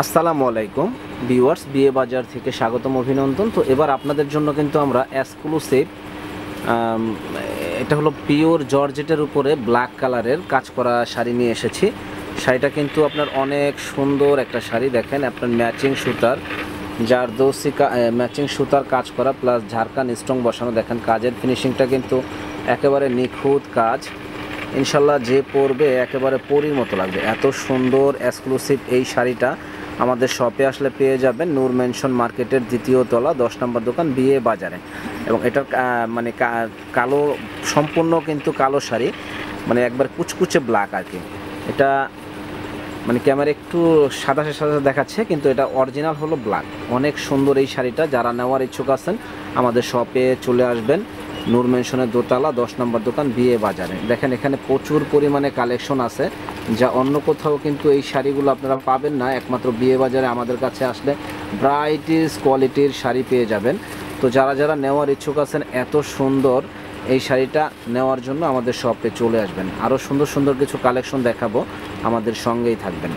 আসসালামু আলাইকুম ভিউয়ার্স, বিয়ে বাজার থেকে স্বাগতম, অভিনন্দন। তো এবার আপনাদের জন্য কিন্তু আমরা এক্সক্লুসিভ এটা হলো পিওর জর্জেটের উপরে ব্ল্যাক কালারের কাজ করা শাড়ি নিয়ে এসেছি। শাড়িটা কিন্তু আপনার অনেক সুন্দর একটা শাড়ি, দেখেন আপনার ম্যাচিং সুতার জারদৌসি ম্যাচিং সুতার কাজ করা প্লাস ঝাড়খান স্ট্রং বসানো। দেখেন কাজের ফিনিশিংটা কিন্তু একেবারে নিখুঁত কাজ, ইনশাল্লাহ যে পরবে একেবারে পরীর মতো লাগবে। এত সুন্দর এক্সক্লুসিভ এই শাড়িটা আমাদের শপে আসলে পেয়ে যাবেন, নূর মেনশন মার্কেটের দ্বিতীয় তলা 10 নম্বর দোকান, বিয়ে বাজারে। এবং এটার মানে কালো, সম্পূর্ণ কিন্তু কালো শাড়ি, মানে একবার কুচকুচে ব্ল্যাক আর কি। এটা মানে ক্যামেরা একটু সাদা সাদা দেখাচ্ছে, কিন্তু এটা অরিজিনাল হলো ব্ল্যাক। অনেক সুন্দর এই শাড়িটা, যারা নেওয়ার ইচ্ছুক আছেন আমাদের শপে চলে আসবেন, নূর মেনশনের দোতলা 10 নম্বর দোকান, বিয়ে বাজারে। দেখেন এখানে প্রচুর পরিমাণে কালেকশন আছে, যা অন্য কোথাও কিন্তু এই শাড়িগুলো আপনারা পাবেন না। একমাত্র বিয়ে বাজারে আমাদের কাছে আসলে ব্রাইটিস কোয়ালিটির শাড়ি পেয়ে যাবেন। তো যারা যারা নেওয়ার ইচ্ছুক আছেন এত সুন্দর এই শাড়িটা নেওয়ার জন্য আমাদের শপে চলে আসবেন। আরও সুন্দর সুন্দর কিছু কালেকশন দেখাবো, আমাদের সঙ্গেই থাকবেন।